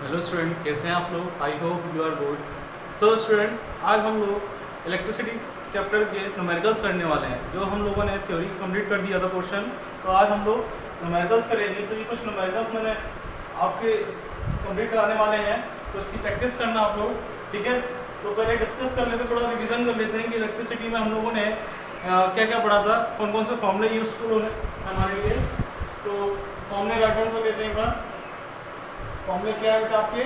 Hello student, कैसे हैं आप लोग? I hope you are good. So student, आज हम लोग इलेक्ट्रिसिटी चैप्टर के न्यूमेरिकल्स करने वाले हैं। जो हम लोगों ने थ्योरी कंप्लीट कर दिया था पोर्शन, तो आज हम लोग न्यूमेरिकल्स करेंगे। तो ये कुछ न्यूमेरिकल्स मैंने आपके कंप्लीट कराने वाले हैं, तो इसकी प्रैक्टिस करना आप लोग, ठीक है। तो पहले डिस्कस कर लेते हैं, थोड़ा रिविजन कर लेते हैं कि इलेक्ट्रिसिटी में हम लोगों ने क्या क्या पढ़ा था, कौन कौन से फॉर्मूले यूजफुल होने हमारे लिए। तो फॉर्मूले राइट डाउन कर लेते हैं एक बार। फॉर्मूले क्या है बेटा आपके?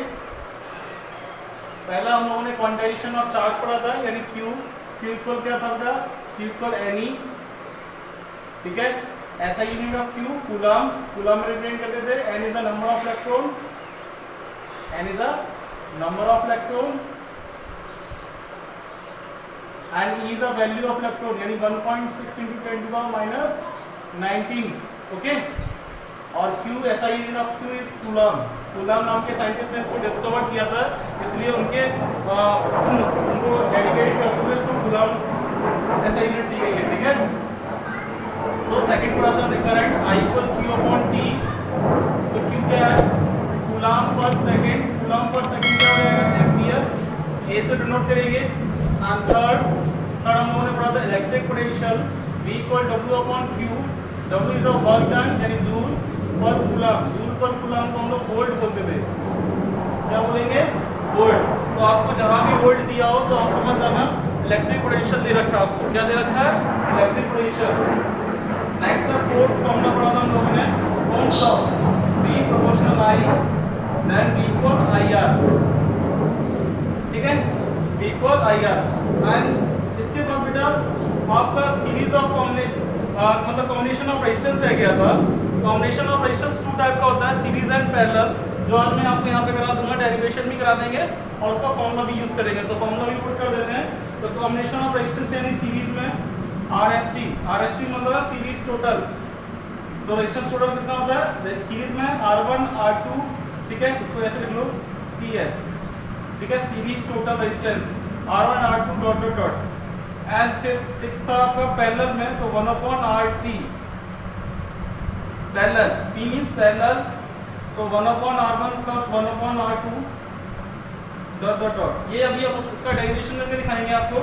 पहला हम लोगों ने क्वांटाइजेशन ऑफ चार्ज पढ़ा था, यानी क्यू इक्वल क्या था बेटा? क्यू इक्वल एनी, ठीक है। ऐसा यूनिट ऑफ क्यू कूलम में रिप्रेजेंट करते थे। N is the number of electron, n is the number of electron and e is the value of electron, यानी 1.6 × 10⁻⁹ ओके। और Q ऐसा unit of Q is coulomb नाम के scientist ने इसको डिस्कवर किया था, इसलिए उनको डेडिकेट करते हुए इसको कूलम ऐसा यूनिट दी गई है, ठीक है। सो सेकंड पढ़ा था हमने करंट I = Q/T। तो Q क्या है? कूलम पर सेकंड क्या हो जाएगा? एम्पियर। ए से डिनोट करेंगे। एंड थर्ड हम लोगों ने पढ़ा था electric potential V = W/Q। W is a work done, यानी जूल पर कूलम को हम लोग वोल्ट बोलते थे। क्या बोलेंगे? वोल्ट। तो आपको जहां भी वोल्ट दिया हो तो आप समझ जाना इलेक्ट्रिक पोटेंशियल दे रखा है आपको। क्या दे रखा है? Electric potential. Next fourth formula पढ़ा था हम लोगों ने, Ohm's law, V = I, then V = IR, ठीक है। V = IR। एंड इसके बाद बेटा आपका series of combination of resistance रह गया था। Combination of resistance two type का होता है, सीरीज एंड पैरेलल, जो आज मैं आपको यहाँ पे करा दूंगा, डेरिवेशन भी करा देंगे और उसका फॉर्मूला भी यूज करेंगे। तो फॉर्मूला भी पुट कर देते हैं। तो कॉम्बिनेशन ऑफ रेजिस्टेंस यानी सीरीज में RST मतलब है सीरीज टोटल। तो रेजिस्टेंस टोटल कितना होता है सीरीज में? R1 R2, ठीक है। इसको ऐसे लिख लो TS, ठीक है। Series total resistance R1 R2 ... and फिर सिक्स था आपका पैरेलल में, तो 1/RT parallel, P means parallel, तो 1/R1 + 1/R2 ... ये अभी हम इसका डेरिवेशन करके दिखाएंगे आपको,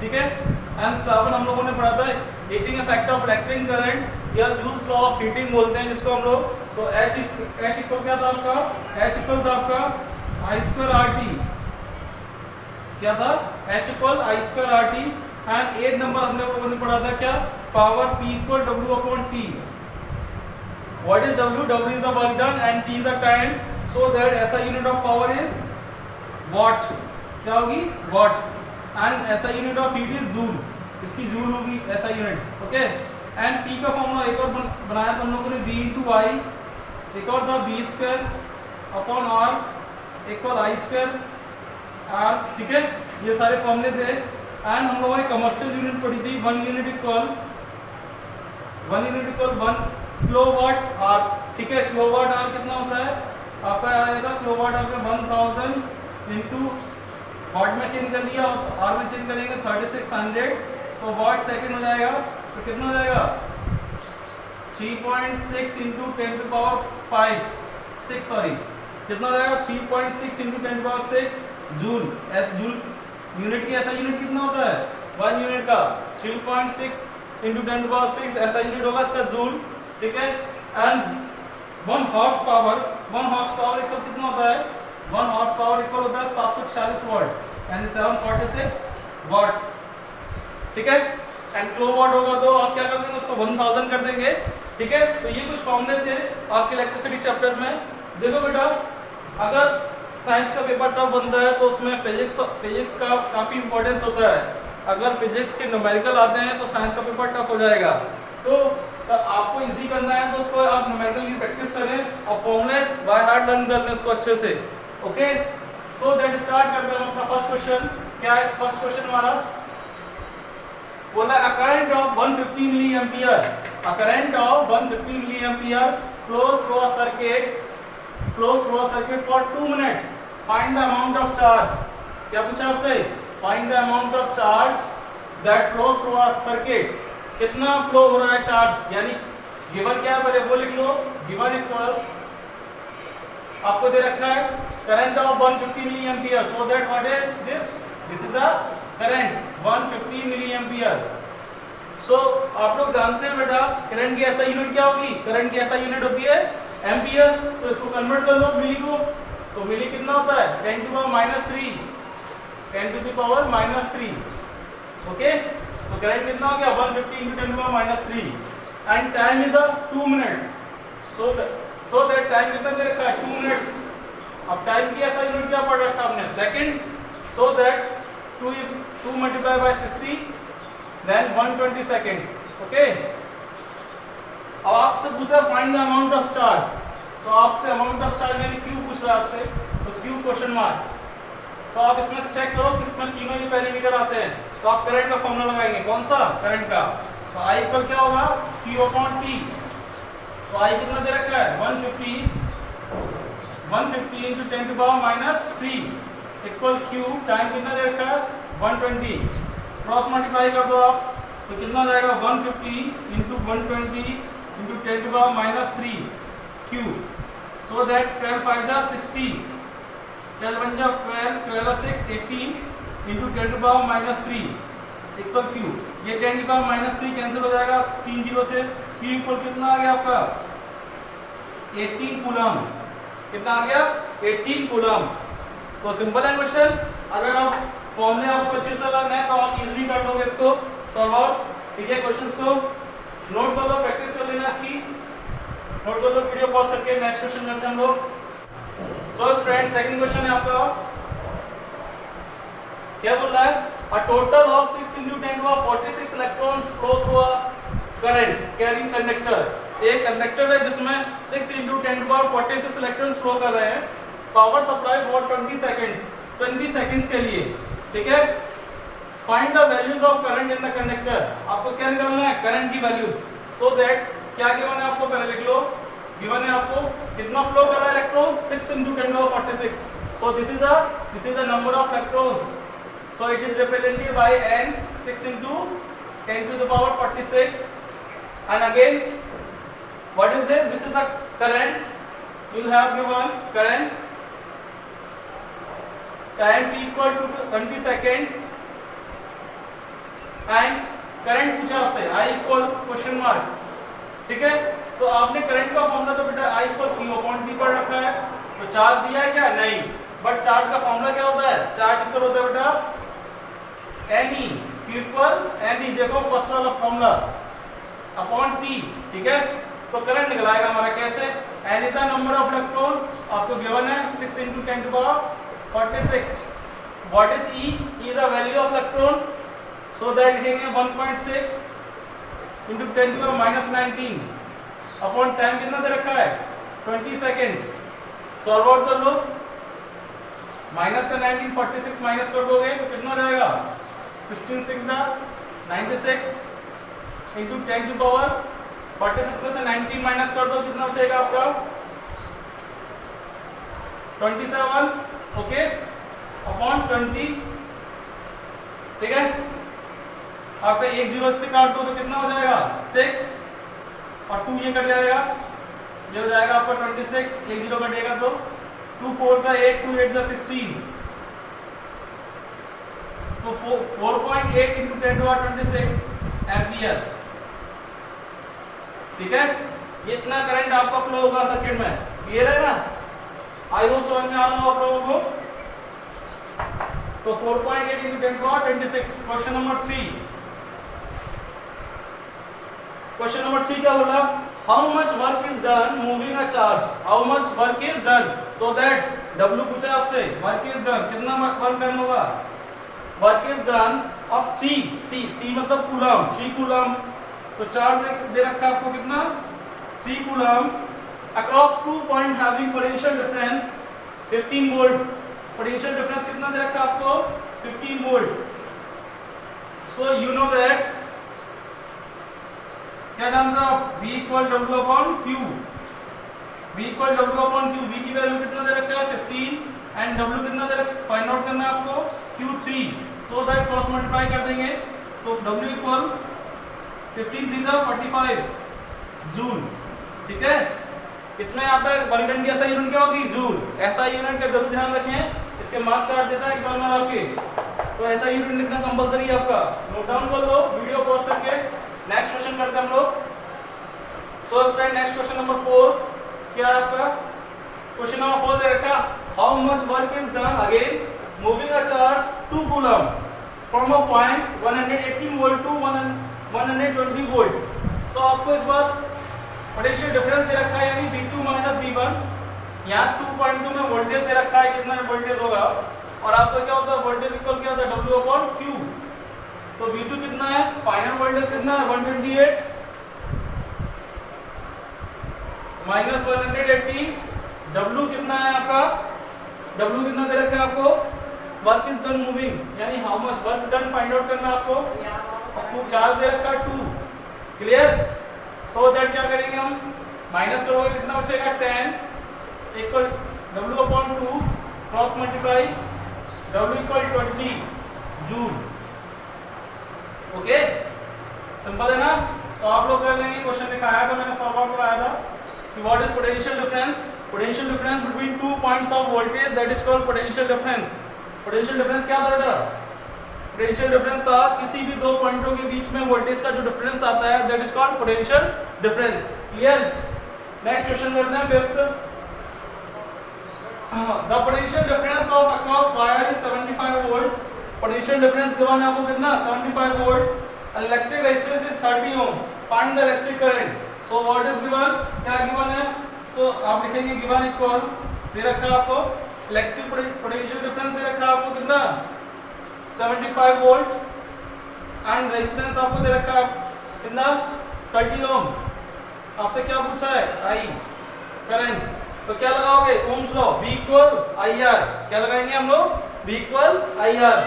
ठीक है। एंड 7 हम लोगों ने पढ़ा था heating effect of electric current, या जूल्स लॉ ऑफ हीटिंग बोलते हैं जिसको हम लोग। तो H इक्वल क्या था आपका? H इक्वल था आपका I²RT। क्या था? H equal I²RT। And 8 number हमने लोगों ने पढ़ा था क्या? Power P = W/T। What is W? W is the work done and T is the time, so that ऐसा unit of power is what. क्या होगी? वाट। एंड ऐसा unit of heat is joule, इसकी जूल होगी ऐसा यूनिट, ओके। एंड P का formula एक और बनाया था हम लोगों ने, V × I, एक और था V²/R = I²R, ठीक है। ये सारे फॉर्मूले थे। एंड हम लोगों ने कमर्शियल यूनिट पढ़ी थी, 1 यूनिट इक्वल 1 किलोवाट आवर, ठीक है। किलोवाट आवर कितना होता है आपका? आएगा किलोवाट आवर में 1000 इंटू वाट में चेंज कर लिया और आवर में चेंज करेंगे 3600, तो वाट सेकंड हो जाएगा। तो कितना हो जाएगा? 3.6 × 10⁵ सॉरी, कितना हो जाएगा? 3.6 × 10⁶ जूल। जूल यूनिट की ऐसा यूनिट कितना होता है? 1 यूनिट का 3.6 × 10⁶ ऐसा यूनिट होगा इसका जूल, ठीक है। एंड 1 हॉर्स पावर इक्वल कितना होता है? 1 हॉर्स पावर इक्वल होता है 746 वाट, यानी 746 वाट, ठीक है। एंड किलोवाट होगा तो आप क्या कर देंगे? उसको 1000 कर देंगे, ठीक है। तो ये कुछ फॉर्मूले थे आपके इलेक्ट्रिसिटी चैप्टर में। देखो बेटा, अगर साइंस का पेपर टफ बनता है तो उसमें फिजिक्स का काफ़ी इंपॉर्टेंस होता है। अगर फिजिक्स के न्यूमेरिकल आते हैं तो साइंस का पेपर टफ हो जाएगा। तो आपको इजी करना है तो उसको आप न्यूमेरिकल की प्रैक्टिस करें और फॉर्मूले बाय हार्ट लर्न कर लें उसको अच्छे से, ओके। सो दैट स्टार्ट करते हैं अपना फर्स्ट क्वेश्चन। क्या है फर्स्ट क्वेश्चन हमारा? बोला a current of 150 milliampere, a current of 150 milliampere flows through a circuit for 2 minutes. Find the amount of charge. क्या पूछा आपसे? Find the amount of charge that flows through a circuit. कितना flow हो रहा है charge, यानी given क्या है? पहले वो लिख लो, गिवन इक्वल आपको दे रखा है current of 150 milli ampere, so that what is this is a current 150 milli ampere. So आप लोग जानते हैं बेटा करंट की ऐसा यूनिट क्या होगी, करंट की ऐसा यूनिट होती है एम्पियर। सो इसको कन्वर्ट कर लो मिली को, तो मिली कितना होता है 10 to power -3, 10 to the power -3। Okay, तो करंट कितना हो गया 150 into 10 to the power -3 and time is 2 minutes. So that time कितना दे रखा है 2 मिनट्स। अब टाइम की ऐसा यूनिट क्या पढ़ रखा हमने seconds, so that 2 is 2 multiplied by 60 then 120 seconds। Okay, अब आपसे पूछा find the amount of charge, तो आपसे अमाउंट ऑफ चार्ज यानी क्यू पूछ रहा है आपसे, तो क्यू क्वेश्चन मार्क। तो आप इसमें से चेक करो किसमें तीनों ही पैरामीटर आते हैं, तो आप करंट का फॉर्मूला लगाएंगे, कौन सा करंट का, तो I इक्वल क्या होगा Q/T। तो I कितना दे रखा है 150 into 10 to the power -3 equal Q, time कितना दे रखा है 120, क्रॉस मल्टीप्लाई कर दो आप, तो कितना हो जाएगा 150 into 120 into 10 to the power -3 Q, so that 12 5 जा 60, 12 1 जा 12, 12 6 18 into 10 to the power -3 equal Q। ये 10 to the power -3 कैंसिल हो जाएगा 3 जीरो से, Q इक्वल कितना आ गया आपका 18 कूलम। कितना आ गया 18 कूलम। तो सिंपल है क्वेश्चन, अगर आप फॉर्मूले आपको अच्छे से लर्न है तो आप इजीली कर लोगे इसको सॉल्व आउट। ठीक है, क्वेश्चंस को नोट कर लो, प्रैक्टिस कर लेना इसकी, नोट कर लो, वीडियो पॉज करके नेक्स्ट क्वेश्चन करते हैं हम लोग। सो स्टूडेंट सेकंड क्वेश्चन है आपका, क्या बोल रहा है a total of 6 into 10 to the power 46 electrons flow through a current carrying conductor। एक कंडक्टर है जिसमें 6 into 10 to the power 46 electrons flow कर रहे हैं, पावर सप्लाई फॉर 20 सेकंड्स के लिए। ठीक है, find the values of current in the conductor, आपको क्या निकालना है करंट की वैल्यूज, सो दैट क्या गिवन है आपको पहले लिख लो, गिवन है आपको कितना फ्लो कर रहा है electrons 6 into 10 to the power 46, so this is the number of electrons, so it is represented by n 6 into 10 to the power 46 and again what is this is a current, you have given current time t equal to 20 seconds and current पूछा आपसे I equal question mark. ठीक है, तो आपने current का formula तो बेटा I equal Q/T पढ़ रखा है, तो चार्ज दिया है क्या नहीं, बट चार्ज का फॉर्मूला क्या होता है, चार्ज इक्वल होता है बेटा Ne, Q इक्वल Ne, देखो फर्स्ट वाला फॉर्मूला अपॉन T। ठीक है, तो करंट निकलाएगा हमारा कैसे, N is the number of electron, आपको गिवन है 6 into 10 to the power 46, what is E, E is the value of electron, so that लिखेंगे 1.6 into 10 to the power -19 upon time कितना दे रखा है 20 सेकेंड्स। सॉल्व आउट कर लो, minus का 19 46 minus कर दोगे तो कितना हो जाएगा 16 6 जा 96 into 10 to the power 46 में से 19 माइनस कर दो, कितना बचेगा आपका 27, ओके अपॉन 20। ठीक है, आपका एक जीरो से काट दो तो कितना हो जाएगा 6 और 2 ये कट जाएगा, ये हो जाएगा आपका 26, एक जीरो कटेगा तो 2 4 जा 8, 2 8 जा 16, तो 4.8 into 10 to the power 26 ampere. ठीक है, ये इतना करंट आपका फ्लो होगा सर्किट में, क्लियर है ना, आई होप समझ में आ रहा हो आप लोगों को। तो 4.8 into 10 to the power 26, question number 3। Question number 3 क्या बोला, how much work is done moving a charge, how much work is done, so that W पूछा आपसे, वर्क इज डन कितना वर्क डन होगा, work is done of 3 C मतलब coulomb, 3 coulomb, तो charge दे रखा है आपको कितना 3 coulomb across 2 point having potential difference 15 volt, potential difference कितना दे रखा है आपको 15 volt. So you know that क्या जानते हो आप, V equal W upon Q, V equal W upon Q, V की वैल्यू कितना दे रखा है 15 एंड W कितना दे रखा, फाइंड आउट करना है आपको Q3, so that cross multiply कर देंगे, तो W इक्वल 15 3 जा 45 जूल। ठीक है, इसमें आता है 120 SI यूनिट क्या होगी जूल। SI यूनिट का जरूर ध्यान रखें, इसके मार्क्स काट देता है एग्जाम में आपके, तो SI यूनिट लिखना कंपलसरी है आपका, नोट डाउन कर लो वीडियो पॉज करके। नेक्स्ट क्वेश्चन करते हैं हम लोग। So student next question number 4 क्या है आपका, क्वेश्चन नंबर 4 दे रखा, how much work is done again moving a charge 2 coulomb from a point 118 volt to 120 volts. तो आपको इस बार पोटेंशियल डिफरेंस दे रखा है यानी V2 माइनस V1, यहाँ 2.2 में वोल्टेज दे रखा है, कितना वोल्टेज होगा, और आपका क्या होता है वोल्टेज इक्वल क्या होता है W अपॉन Q। तो V2 कितना है, फाइनल वोल्टेज कितना है 128 माइनस 118, W कितना है आपका, W कितना दे रखा है आपको, वर्क इज डन मूविंग यानी how much work done find out करना आपको, आपको चार्ज दे रखा है 2, क्लियर। सो दैट क्या करेंगे हम, माइनस करोगे कितना बचेगा 10 equal W upon 2 cross multiply W equal 20 joule. Okay simple है ना। तो आप लोग कर लेंगे, क्वेश्चन लिखाया था मैंने, सॉल्व आउट कराया था कि what is potential difference, potential difference between two points of voltage that is called potential difference. Potential difference क्या था बेटा, पोटेंशियल डिफरेंस था किसी भी दो पॉइंटों के बीच में वोल्टेज का जो डिफरेंस आता है that is called potential difference, clear. Next question करते हैं fifth, the potential difference of across wire is 75 volts. Potential difference given है आपको कितना 75 volts, electric resistance is 30 ohm, find the electric current. So what is given, क्या given है, so आप लिखेंगे given equal दे रखा आपको इलेक्ट्रिक पोटेंशियल डिफरेंस दे रखा आपको कितना 75 वोल्ट एंड रेजिस्टेंस आपको दे रखा कितना 30 ओम। आपसे क्या पूछा है आई करंट, तो क्या लगाओगे ohms law V equal IR, क्या लगाएंगे हम लोग V इक्वल IR।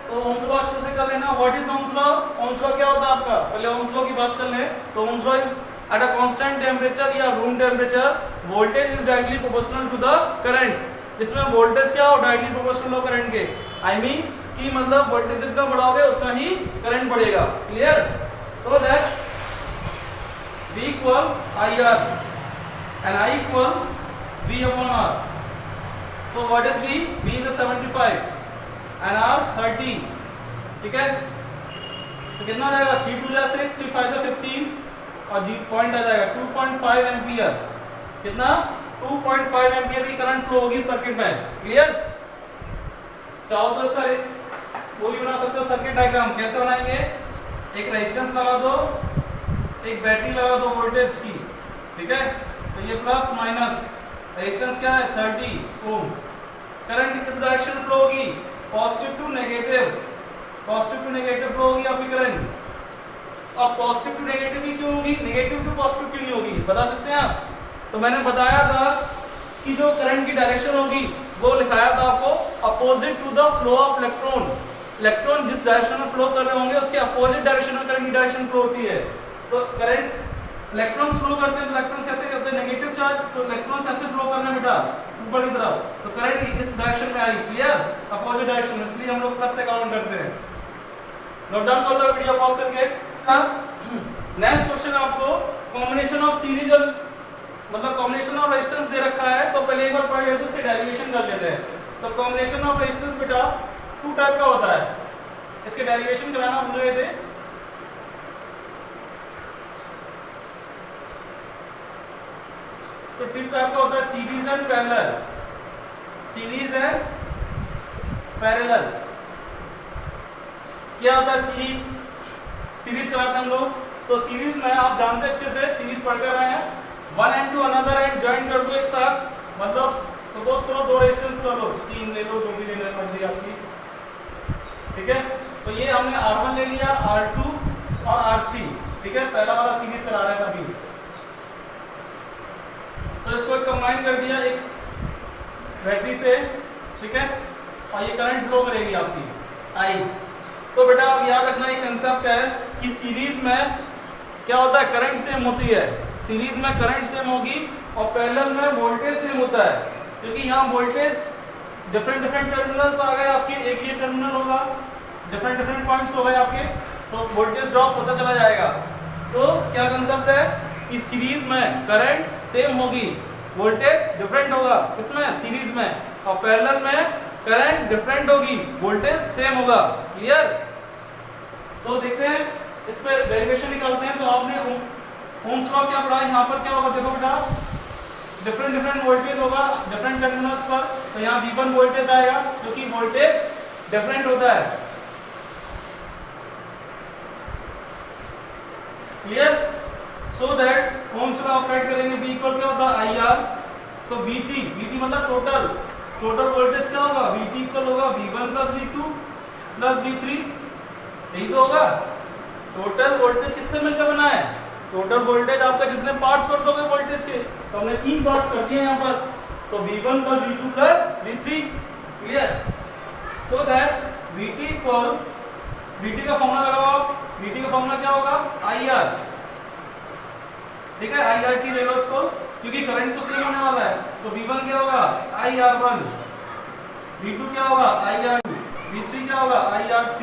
तो ओम्स लॉ अच्छे से कर लेना, what is Ohm's law, Ohm's law क्या होता है आपका, पहले ओम्स लॉ की बात कर लें। तो Ohm's law is at a constant temperature या room temperature voltage is directly proportional to the current. इसमें वोल्टेज क्या हो डायरेक्टली प्रोपोर्शनल हो करंट के, आई मीन कि मतलब वोल्टेज जितना बढ़ाओगे उतना ही करंट बढ़ेगा, clear. So that V equal IR and I equal V upon R. So what is V? V is 75 and R 30, ठीक है। तो कितना आ जाएगा 3 2 6 3 5 15 और जी पॉइंट आ जाएगा 2.5 एम्पियर, कितना 2.5 एम्पियर की करंट फ्लो होगी सर्किट में, क्लियर। चाहो तो इसका वो भी बना सकते हो सर्किट डायग्राम, कैसे बनाएंगे, एक रेजिस्टेंस लगा दो, एक बैटरी लगा दो वोल्टेज की, ठीक है। तो ये प्लस माइनस रेजिस्टेंस क्या है 30 ओम, करंट किस डायरेक्शन फ्लो होगी positive to negative, positive to negative flow होगी आपकी करंट। अब पॉजिटिव टू नेगेटिव ही क्यों होगी, नेगेटिव टू पॉजिटिव क्यों नहीं होगी बता सकते हैं आप। तो मैंने बताया था कि जो करंट की डायरेक्शन होगी वो लिखाया था आपको opposite to the flow of electron, electron जिस डायरेक्शन में फ्लो कर रहे होंगे उसके अपोजिट डायरेक्शन में करंट की डायरेक्शन फ्लो होती है। तो करंट इलेक्ट्रॉन्स फ्लो करते हैं, तो इलेक्ट्रॉन्स कैसे करते हैं नेगेटिव चार्ज, तो इलेक्ट्रॉन्स ऐसे फ्लो करना है बेटा ऊपर की तरफ, तो करंट इस डायरेक्शन में आई, क्लियर, अपोजिट डायरेक्शन में, इसलिए हम लोग प्लस से काउंट करते हैं। नोट डाउन कर लो वीडियो पॉज करके। नेक्स्ट क्वेश्चन आपको कॉम्बिनेशन ऑफ सीरीज और मतलब कॉम्बिनेशन ऑफ रेजिस्टेंस दे रखा है, तो पहले एक बार पढ़ लेते हैं, इससे डेरिवेशन कर लेते हैं। तो कॉम्बिनेशन ऑफ रेजिस्टेंस बेटा 2 टाइप का होता है, इसके डेरिवेशन कराना भूल गए थे। तो टिप टाइप का होता है series and parallel, series and parallel. क्या होता है सीरीज, सीरीज कराते हैं हम लोग। तो सीरीज में आप जानते हैं अच्छे से, सीरीज पढ़ कर आए हैं, one end to another end join कर दो एक साथ, मतलब सपोज करो 2 रेजिस्टेंस कर लो, 3 ले लो, जो भी लेना मर्जी आपकी, ठीक है। तो ये हमने R1 ले लिया, R2 और R3, ठीक है, पहला वाला सीरीज करा रहे हैं अभी। तो इसको कंबाइन कर दिया एक बैटरी से, ठीक है, और ये करंट फ्लो करेगी आपकी आई। तो बेटा अब याद रखना एक कंसेप्ट है कि सीरीज में क्या होता है करंट सेम होती है, सीरीज में करंट सेम होगी और पैरेलल में वोल्टेज सेम होता है, क्योंकि यहाँ वोल्टेज डिफरेंट टर्मिनल्स आ गए आपके, एक ये टर्मिनल होगा, डिफरेंट पॉइंट्स हो गए आपके, तो वोल्टेज ड्रॉप होता चला जाएगा। तो क्या कंसेप्ट है, इस सीरीज में करंट सेम होगी, वोल्टेज डिफरेंट होगा इसमें सीरीज में, और पैरेलल में करंट डिफरेंट होगी, वोल्टेज सेम होगा। क्लियर? सो देखते हैं इसमें डेरिवेशन निकालते हैं। तो आपने ओम्स लॉ क्या पढ़ा, यहाँ पर क्या होगा देखो बेटा, डिफरेंट वोल्टेज होगा डिफरेंट टर्मिनल्स पर, तो यहाँ V1 वोल्टेज आएगा क्योंकि वोल्टेज डिफरेंट होता है। Clear? So that Ohm's law apply करेंगे, V इक्वल क्या होता है IR, तो VT मतलब टोटल वोल्टेज क्या होगा, VT इक्वल होगा V1 plus V2 plus V3, यही तो होगा। टोटल वोल्टेज किससे मिलकर बना है, टोटल वोल्टेज आपका जितने पार्ट्स कर दोगे वोल्टेज के, तो हमने 3 पार्ट्स कर दिए यहाँ पर, तो V1 plus V2 plus V3। Clear? So that VT का फॉर्मूला लगाओ आप, VT का फॉर्मूला क्या होगा IR, ठीक है, IRT ले लो इसको, क्योंकि करंट तो सेम होने वाला है, तो V1 क्या होगा IR1, V2 क्या होगा IR2, V3 क्या होगा IR3।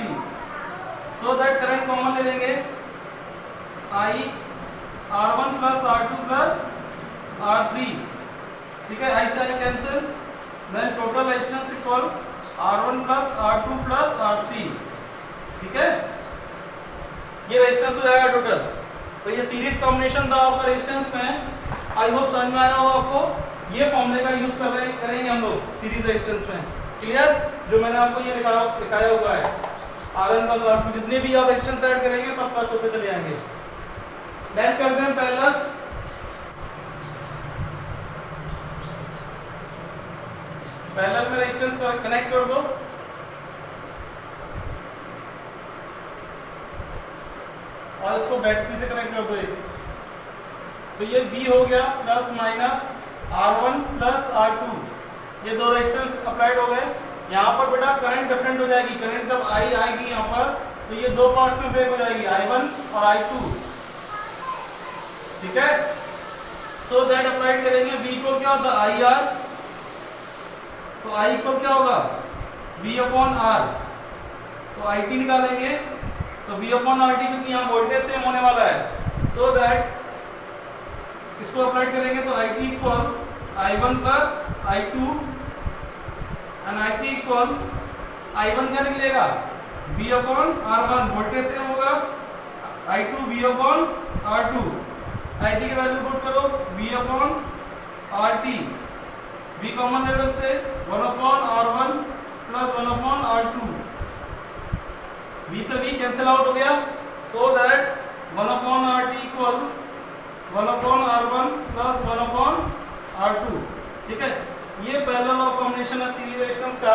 So that current common ले लेंगे, R1 plus R2 plus R3, ठीक है, I से I cancel, then total resistance equal R1 plus R2 plus R3, ठीक है, ये रेजिस्टेंस हो जाएगा टोटल। तो ये सीरीज कॉम्बिनेशन था आपका रेजिस्टेंस में। आई होप समझ में आया हो आपको। ये फॉर्मूले का यूज करेंगे हम लोग सीरीज रेजिस्टेंस में। क्लियर? जो मैंने आपको ये दिखाया हुआ है, R1 प्लस R2, जितने भी आप रेजिस्टेंस ऐड करेंगे सब प्लस होते चले जाएंगे। नेक्स्ट करते हैं पैरेलल। पैरेलल में रेजिस्टेंस कनेक्ट कर दो, और इसको बैटरी से कनेक्ट कर दो एक। तो ये V हो गया plus minus R1 plus R2, ये दो रेजिस्टेंस अप्लाइड हो गए। यहाँ पर बेटा करंट डिफरेंट हो जाएगी, करंट जब I आएगी यहाँ पर तो ये दो पार्ट्स में ब्रेक हो जाएगी, I1 और I2, ठीक है। सो दैट अप्लाइड करेंगे, V को क्या होता है IR, तो I को क्या होगा V अपॉन R, तो IT निकालेंगे, तो V अपॉन RT, क्योंकि यहाँ वोल्टेज सेम होने वाला है। सो दैट इसको अप्लाई करेंगे तो IT equal I1 plus I2 and IT equal I1 क्या निकलेगा V upon R1, voltage same होगा, I2 V upon R2, IT की वैल्यू पुट करो V upon RT, V common ले लो इससे, 1 upon R1 plus 1 upon R2, V से V cancel out हो गया। So that 1 upon RT equal 1 upon R1 plus 1 upon R2, ठीक है। ये पैरेलल ऑफ कॉम्बिनेशन है सीरीज रेजिस्टेंस का।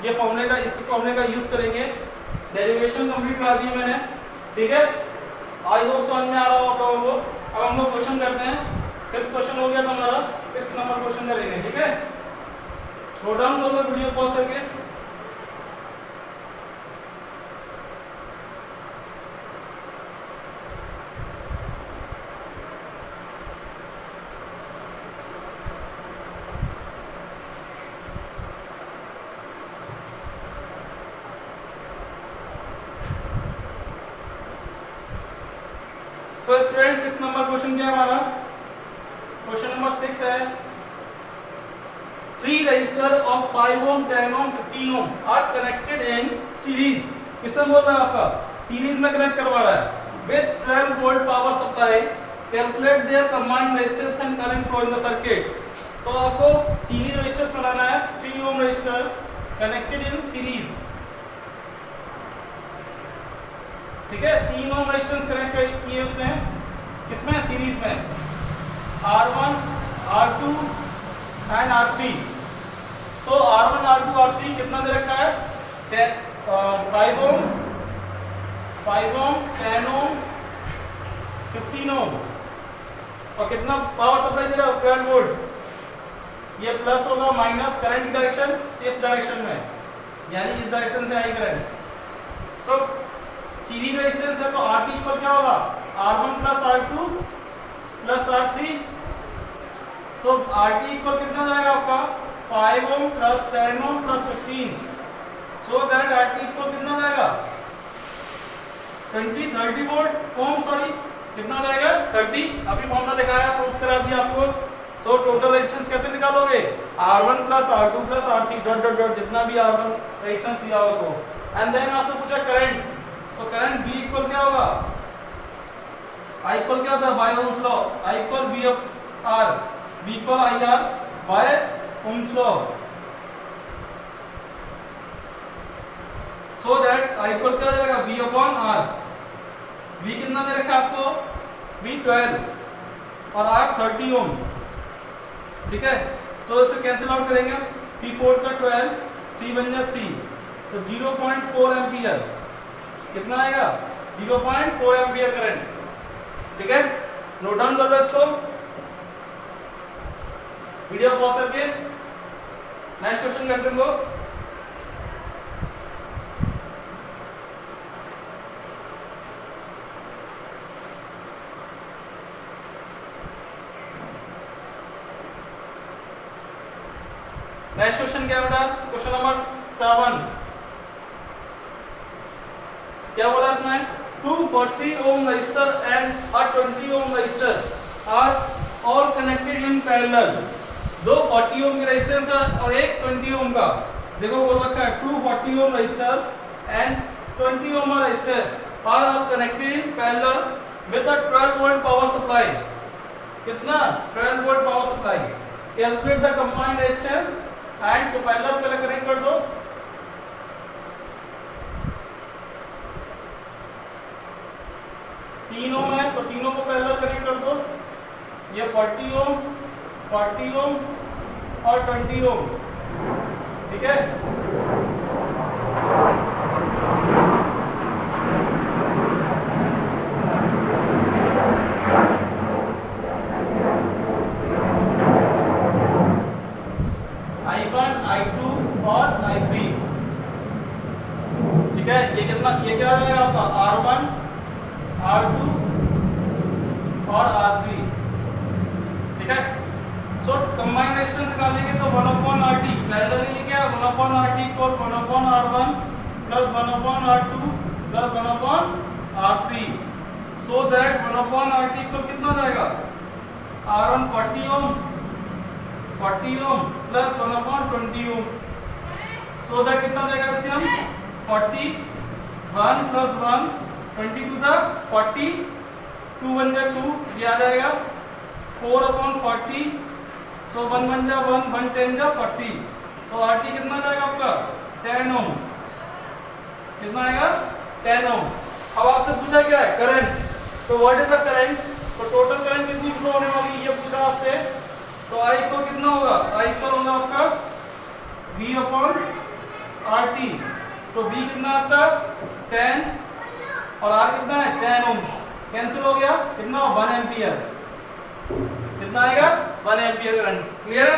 ये फॉर्मूले का, इस फॉर्मूले का यूज करेंगे। डेरिवेशन कंप्लीट करा दी मैंने, ठीक है। आई होप समझ में आ रहा हो आप लोगों को। अब हम लोग क्वेश्चन करते हैं। 5th क्वेश्चन हो गया था हमारा, 6 नंबर क्वेश्चन करेंगे, ठीक है। स्लो डाउन कर लो वीडियो पॉज करके। सो स्टूडेंट 6 नंबर क्वेश्चन क्या है हमारा? क्वेश्चन नंबर 6 है, 3 resistor of 5 ohm 10 ohm 15 ohm are connected in series. किसने बोल रहा है आपका सीरीज में कनेक्ट करवा रहा है with 12 volt power supply, calculate their combined resistance and current flow in the circuit. तो आपको सीरीज रजिस्टर्स बनाना है, 3 ohm resistor connected in series, ठीक है। 3 ओम रेजिस्टेंस कनेक्ट किए उसने, किसमें सीरीज में, R1 R2 एंड R3। तो R1 R2 R3 कितना दे रखा है, 5 ओम 10 ओम 15 ओम, और कितना पावर सप्लाई दे रहा है 12 वोल्ट। ये प्लस होगा माइनस करंट की डायरेक्शन इस डायरेक्शन में, यानी इस डायरेक्शन से I current. So series resistance है तो RT इक्वल क्या होगा R1 plus R2 plus R3। सो RT इक्वल कितना जाएगा आपका 5 ohm plus 10 ohm plus 15। So that RT equal कितना जाएगा 30 वोल्ट ओम, सॉरी कितना हो जाएगा 30, अभी फॉर्मूला दिखाया, प्रूफ करा दिया आपको। सो टोटल रेजिस्टेंस कैसे निकालोगे, R1 plus R2 plus R3 dot dot dot जितना भी R1 रेजिस्टेंस दिया हो तो। एंड देन आपसे पूछा current, so current B equal क्या होगा, I इक्वल क्या होता है by Ohm's law, I equal V of R, V equal IR by Ohm's law. So that I equal क्या हो जाएगा V अपॉन R, V कितना दे रखा है आपको, V 12 और R 30 ओम, ठीक है। सो इसे कैंसिल आउट करेंगे, 3 4 जा 12, 3 1 जा 3, तो 0.4 एम्पियर कितना आएगा, 0.4 एम्पियर करंट, ठीक है। नोट डाउन कर लो इसको, वीडियो पॉज करके नेक्स्ट क्वेश्चन करते हैं लोग। नेक्स्ट क्वेश्चन क्या बेटा, क्वेश्चन नंबर 7, क्या बोला इसमें, 240 ohm resistor and a 20 ohm resistor are all connected in parallel. दो 40 ओम की रेजिस्टेंस है और एक 20 ओम का, देखो बोल रखा है 240 ohm resistor and 20 ohm resistor are all connected in parallel with a 12 volt power supply. कितना, 12 volt power supply. Calculate the combined resistance and, तो पैरेलल पहले कनेक्ट कर दो, तीन ओम है तो तीनों को पैरेलल कनेक्ट कर दो, ये 40 ओम 40 ओम और 20 ओम, ठीक है। I1 I2 और I3, ठीक है। ये कितना, ये क्या है आपका R1 R2 और R3, ठीक है। सो कंबाइंड रेजिस्टेंस निकालेंगे तो 1/RT, पैरेलल में क्या 1/RT equal 1/R1 plus 1/R2 plus 1/R3, so that 1/RT equal कितना हो जाएगा, R1 40 ohm plus 1/20 Om, so that कितना हो जाएगा, इसे हम 41 प्लस 1 22 सा 40, 2 1 जा 2, ये आ जाएगा 4/40, सो 1 1 जा 1, 1 10 जा 40, सो RT कितना आ जाएगा आपका 10 ओम, कितना आएगा 10 ओम। अब आपसे पूछा क्या है करंट, तो व्हाट इज द करंट, तो टोटल करंट कितनी फ्लो होने वाली है ये पूछा आपसे, तो I को कितना होगा, I इक्वल होगा आपका V अपॉन RT, तो V कितना आपका 10 और R कितना है 10 ओम, कैंसिल हो गया, कितना 1 एम्पियर, कितना आएगा 1 एम्पियर करंट। क्लियर है,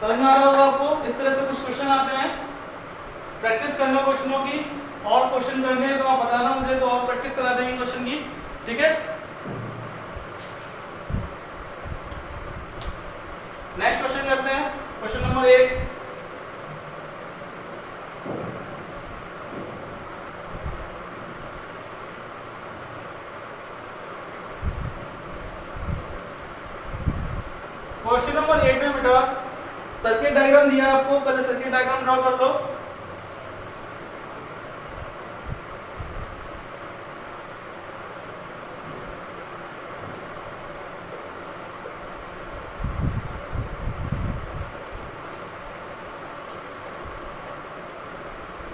समझ में आ रहा होगा आपको। इस तरह से कुछ क्वेश्चन आते हैं, प्रैक्टिस करना क्वेश्चनों की, और क्वेश्चन करने हैं तो आप बताना मुझे, तो और प्रैक्टिस करा देंगे क्वेश्चन की, ठीक है। नेक्स्ट क्वेश्चन करते हैं, क्वेश्चन नंबर 8, क्वेश्चन नंबर 8 में बेटा सर्किट डायग्राम दिया आपको, पहले सर्किट डायग्राम ड्रॉ कर लो।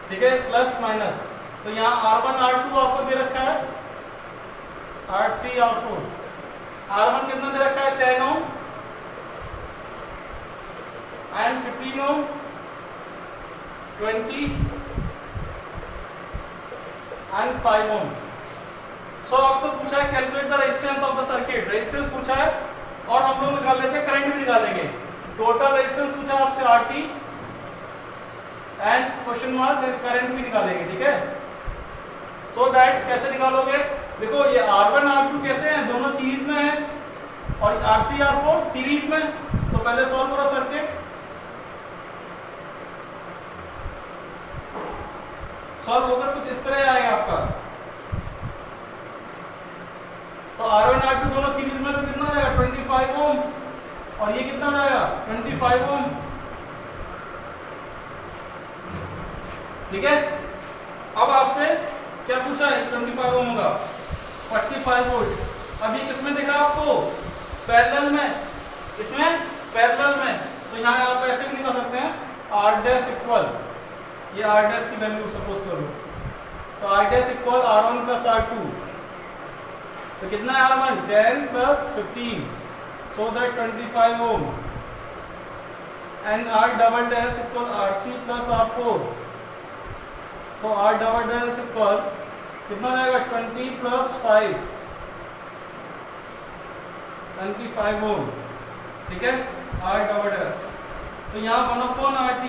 ठीक है, प्लस माइनस, तो यहाँ R1 R2 आपको दे रखा है, R3 R4, R1 कितना दे रखा है 10 ओम एंड 15 ओम 20 एंड 5 ओम। सो आपसे पूछा है calculate the resistance of the circuit, resistance पूछा है और हम लोग निकाल लेते हैं, करंट भी निकालेंगे। टोटल रेजिस्टेंस पूछा आपसे RT and question mark current भी निकालेंगे, ठीक है। सो दैट कैसे निकालोगे, देखो ये R1 R2 कैसे हैं, दोनों सीरीज में हैं और R3 R4 सीरीज में, तो पहले सॉल्व करो सर्किट, सॉल्व होकर कुछ इस तरह आएगा आपका। R1 R2 दोनों सीरीज में तो कितना आ जाएगा 25 ओम, और ये कितना आ जाएगा 25 ओम। ठीक है, अब आपसे क्या पूछा है, 25 ओम होगा 45 वोल्ट। अभी किसमें दिख रहा है आपको, पैरेलल में, इसमें पैरेलल में, तो यहाँ आप ऐसे भी निकाल सकते हैं R डैश इक्वल, ये R डैश की वैल्यू सपोज करो, तो R dash equal R1 plus R2, तो कितना है R1 10 plus 15, so that 25 ohm, and R double dash equal R3 plus R4, so R double dash equal कितना जाएगा 20 plus 5, 25 ओम। ठीक है, R डबल डैश, तो यहाँ 1/RT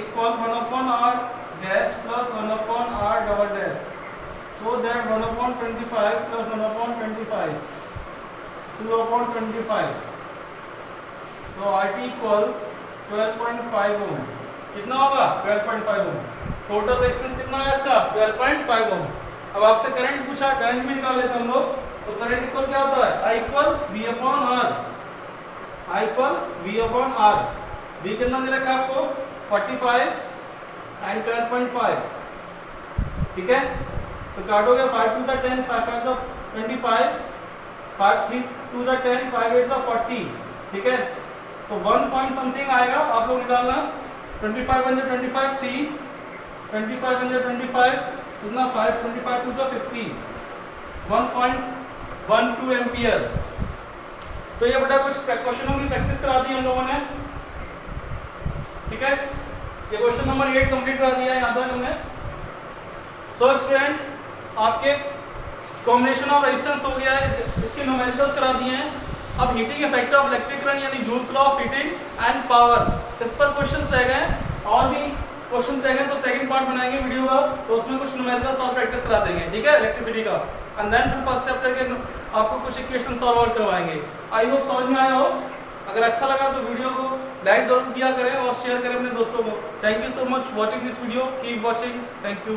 equal 1/R dash plus 1/R double dash, so that 1/25 plus 1/25 2/25, so RT equal 12.5 ओम। कितना होगा 12.5 ओम। Total resistance कितना है इसका 12.5 ओम। अब आपसे करंट पूछा, करंट भी निकाल लेते हैं हम लोग, तो करंट इक्वल क्या होता है, I equal V/R, I equal V/R, V कितना दे रखा है आपको 45 एंड 12.5। ठीक है, तो काटोगे 5 2 10, 5 5 25, 5 3 2 10, 5 8 40। ठीक है, तो 1 पॉइंट समथिंग आएगा, आप लोग निकालना, 25 1 25 3, 25 1 25 कितना 5, 25 2 50, 1.12 एम्पियर। तो ये बेटा कुछ क्वेश्चनों की प्रैक्टिस करा दी हम लोगों ने। ठीक है, ये क्वेश्चन नंबर 8 कंप्लीट करा दिया है यहाँ तक हमने। सो स्टूडेंट, आपके कॉम्बिनेशन ऑफ रेजिस्टेंस हो गया है, इसके न्यूमेरिकल्स करा दिए हैं। अब heating effect of electric current यानी Joule's law of heating and power, इस पर क्वेश्चंस रह गए, और भी क्वेश्चंस रह गए, तो सेकंड पार्ट बनाएंगे वीडियो का, तो उसमें कुछ न्यूमेरिकल्स और प्रैक्टिस करा देंगे। ठीक है, इलेक्ट्रिसिटी का, एंड देन फिर फर्स्ट चैप्टर के आपको कुछ इक्वेशन सॉल्व आउट करवाएंगे। आई होप समझ में आया हो। अगर अच्छा लगा तो वीडियो को लाइक जरूर किया करें और शेयर करें अपने दोस्तों को। Thank you so much watching this video, keep watching, thank you.